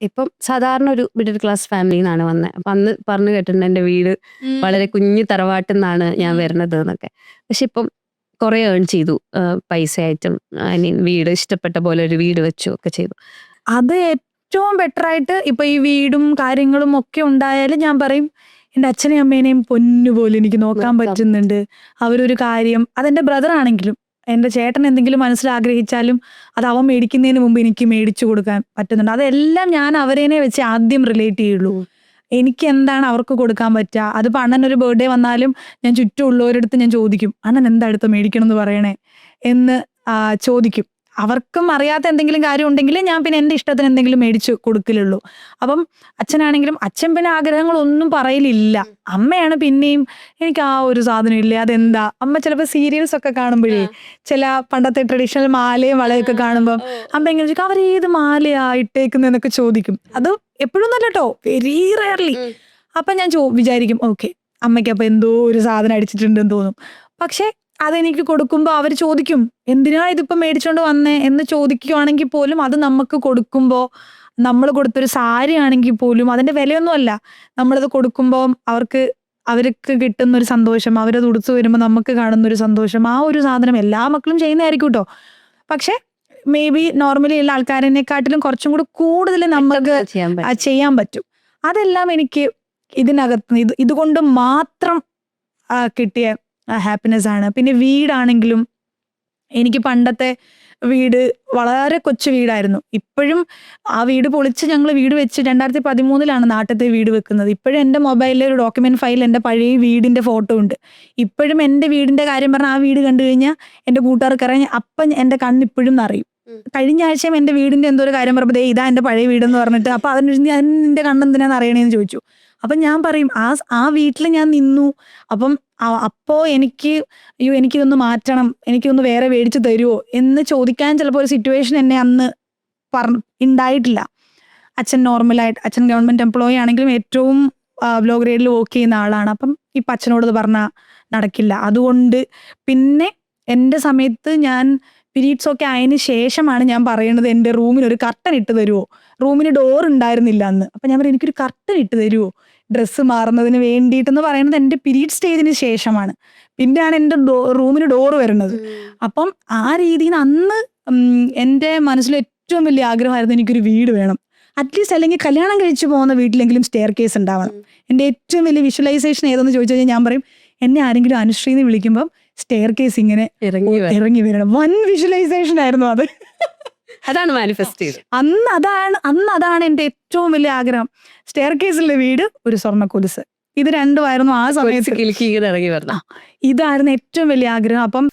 ഇപ്പം സാധാരണ ഒരു മിഡിൽ ക്ലാസ് ഫാമിലിയിൽ നിന്നാണ് വന്നത്. അപ്പം അന്ന് പറഞ്ഞു കേട്ടിട്ടുണ്ട് എൻ്റെ വീട് വളരെ കുഞ്ഞു തറവാട്ടിൽ നിന്നാണ് ഞാൻ വരുന്നത് എന്നൊക്കെ. പക്ഷെ ഇപ്പം കുറെ ഏൺ ചെയ്തു, പൈസ ആയിട്ടും വീട് ഇഷ്ടപ്പെട്ട പോലെ ഒരു വീട് വെച്ചു ഒക്കെ ചെയ്തു. അത് ഏറ്റവും ബെറ്റർ ആയിട്ട് ഇപ്പൊ ഈ വീടും കാര്യങ്ങളും ഒക്കെ ഉണ്ടായാലും ഞാൻ പറയും എൻ്റെ അച്ഛനെയും അമ്മേനെയും പൊന്നുപോലെ എനിക്ക് നോക്കാൻ പറ്റുന്നുണ്ട്. അവരൊരു കാര്യം, അതെന്റെ ബ്രദർ ആണെങ്കിലും എൻ്റെ ചേട്ടൻ എന്തെങ്കിലും മനസ്സിലാഗ്രഹിച്ചാലും അത് അവൻ മേടിക്കുന്നതിന് മുമ്പ് എനിക്ക് മേടിച്ചു കൊടുക്കാൻ പറ്റുന്നുണ്ട്. അതെല്ലാം ഞാൻ അവരേനെ വെച്ച് ആദ്യം റിലേറ്റ് ചെയ്യുള്ളൂ. എനിക്ക് എന്താണ് അവർക്ക് കൊടുക്കാൻ പറ്റുക. അതിപ്പോൾ അണ്ണൻ ഒരു ബർത്ത്ഡേ വന്നാലും ഞാൻ ചുറ്റുമുള്ളവരടുത്ത് ഞാൻ ചോദിക്കും, അണ്ണൻ എന്താ അടുത്ത് മേടിക്കണം എന്ന് പറയണേ എന്ന് ചോദിക്കും. അവർക്കും അറിയാത്ത എന്തെങ്കിലും കാര്യം ഉണ്ടെങ്കിൽ ഞാൻ പിന്നെ എൻ്റെ ഇഷ്ടത്തിന് എന്തെങ്കിലും മേടിച്ചു കൊടുക്കലുള്ളൂ. അപ്പം അച്ഛനാണെങ്കിലും അച്ഛൻ പിന്നെ ആഗ്രഹങ്ങളൊന്നും പറയലില്ല. അമ്മയാണ് പിന്നെയും എനിക്ക് ആ ഒരു സാധനം ഇല്ലേ അതെന്താ. അമ്മ ചിലപ്പോൾ സീരിയൽസ് ഒക്കെ കാണുമ്പോഴേ ചില പണ്ടത്തെ ട്രഡീഷണൽ മാലയും വളയൊക്കെ കാണുമ്പോൾ അമ്മ എങ്ങനെ ചോദിക്കും അവരേത് മാലയാ ഇട്ടേക്കുന്നതെന്നൊക്കെ ചോദിക്കും. അത് എപ്പോഴും നല്ല കേട്ടോ, വെരി റയർലി. അപ്പം ഞാൻ വിചാരിക്കും ഓക്കെ അമ്മയ്ക്ക് അപ്പം എന്തോ ഒരു സാധനം അടിച്ചിട്ടുണ്ടെന്ന് തോന്നും. പക്ഷെ അതെനിക്ക് കൊടുക്കുമ്പോൾ അവർ ചോദിക്കും എന്തിനാ ഇതിപ്പോൾ മേടിച്ചോണ്ട് വന്നേ എന്ന് ചോദിക്കുകയാണെങ്കിൽ പോലും അത് നമുക്ക് കൊടുക്കുമ്പോൾ, നമ്മൾ കൊടുത്തൊരു സാരി ആണെങ്കിൽ പോലും അതിന്റെ വിലയൊന്നുമല്ല, നമ്മളത് കൊടുക്കുമ്പോൾ അവർക്ക് കിട്ടുന്ന ഒരു സന്തോഷം, അവരത് ഉടുത്തു വരുമ്പോൾ നമുക്ക് കാണുന്ന ഒരു സന്തോഷം, ആ ഒരു സാധനം എല്ലാ മക്കളും ചെയ്യുന്നതായിരിക്കും കേട്ടോ. പക്ഷെ മേ ബി നോർമലി ഉള്ള ആൾക്കാരെക്കാട്ടിലും കുറച്ചും കൂടി കൂടുതൽ നമുക്ക് ചെയ്യാൻ പറ്റും. അതെല്ലാം എനിക്ക് ഇതിനകത്ത് ഇതുകൊണ്ട് മാത്രം കിട്ടിയ ഹാപ്പിനെസ് ആണ്. പിന്നെ വീടാണെങ്കിലും എനിക്ക് പണ്ടത്തെ വീട് വളരെ കൊച്ചു വീടായിരുന്നു. ഇപ്പോഴും ആ വീട് പൊളിച്ച് ഞങ്ങൾ വീട് വെച്ച് 2013 നാട്ടിലത്തെ വീട് വെക്കുന്നത്. ഇപ്പോഴും എൻ്റെ മൊബൈലിൽ ഒരു ഡോക്യുമെന്റ് ഫയൽ എൻ്റെ പഴയ വീടിൻ്റെ ഫോട്ടോ ഉണ്ട്. ഇപ്പോഴും എൻ്റെ വീടിൻ്റെ കാര്യം പറഞ്ഞാൽ ആ വീട് കണ്ടു കഴിഞ്ഞാൽ എൻ്റെ കൂട്ടുകാർക്ക് അറിയാം, അപ്പം എൻ്റെ കണ്ണിപ്പോഴും നിറയും. കഴിഞ്ഞ ആഴ്ചയും എൻ്റെ വീടിൻ്റെ എന്തോ ഒരു കാര്യം പറയുമ്പോൾ ഇതാ എൻ്റെ പഴയ വീടെന്ന് പറഞ്ഞിട്ട് അപ്പം അതിന് നിന്റെ കണ്ണെന്തിനാന്ന് അറിയണേന്ന് ചോദിച്ചു. അപ്പം ഞാൻ പറയും ആ വീട്ടിൽ ഞാൻ നിന്നു. അപ്പം അപ്പോൾ എനിക്കിതൊന്ന് മാറ്റണം, എനിക്കൊന്ന് വേറെ മേടിച്ച് തരുമോ എന്ന് ചോദിക്കാൻ ചിലപ്പോൾ ഒരു സിറ്റുവേഷൻ എന്നെ അന്ന് ഉണ്ടായിട്ടില്ല. അച്ഛൻ നോർമലായിട്ട്, അച്ഛൻ ഗവൺമെൻറ് എംപ്ലോയി ആണെങ്കിലും ഏറ്റവും ലോ ഗ്രേഡിൽ വർക്ക് ചെയ്യുന്ന ആളാണ്. അപ്പം ഇപ്പം അച്ഛനോടത് പറഞ്ഞാൽ നടക്കില്ല. അതുകൊണ്ട് പിന്നെ എൻ്റെ സമയത്ത് ഞാൻ പീരീഡ്സ് ഒക്കെ ആയതിനു ശേഷമാണ് ഞാൻ പറയുന്നത് എൻ്റെ റൂമിന് ഒരു കർട്ടൻ ഇട്ട് തരുമോ, റൂമിന് ഡോർ ഉണ്ടായിരുന്നില്ല അന്ന്. അപ്പം ഞാൻ പറയും എനിക്കൊരു കർട്ടൻ ഇട്ട് തരുമോ ഡ്രസ്സ് മാറുന്നതിന് വേണ്ടിയിട്ടെന്ന് പറയുന്നത് എൻ്റെ പീരീഡ് സ്റ്റേജിന് ശേഷമാണ്. പിന്നെയാണ് എൻ്റെ റൂമിന് ഡോറ് വരുന്നത്. അപ്പം ആ രീതിയിൽ അന്ന് എൻ്റെ മനസ്സിൽ ഏറ്റവും വലിയ ആഗ്രഹമായിരുന്നു എനിക്കൊരു വീട് വേണം. അറ്റ്ലീസ്റ്റ് അല്ലെങ്കിൽ കല്യാണം കഴിച്ചു പോകുന്ന വീട്ടിലെങ്കിലും സ്റ്റെയർ കേസ് ഉണ്ടാവണം. എൻ്റെ ഏറ്റവും വലിയ വിഷ്വലൈസേഷൻ ഏതെന്ന് ചോദിച്ചു കഴിഞ്ഞാൽ ഞാൻ പറയും എന്നെ ആരെങ്കിലും അനുശ്രീന്ന് വിളിക്കുമ്പം സ്റ്റെയർ കേസ് ഇങ്ങനെ ഇറങ്ങി വരണം. വൻ വിഷ്വലൈസേഷൻ ആയിരുന്നു അത്. അതാണ് മാനിഫെസ്റ്റ് ചെയ്തത്. അന്ന് അതാണ് എൻ്റെ ഏറ്റവും വലിയ ആഗ്രഹം. സ്റ്റെയർ കേസിലെ വീട്, ഒരു സ്വർണ്ണ കൊലുസ്, ഇത് രണ്ടുമായിരുന്നു ആ സമയത്ത്. ഇറങ്ങി വരണം. ഇതായിരുന്നു ഏറ്റവും വലിയ ആഗ്രഹം. അപ്പം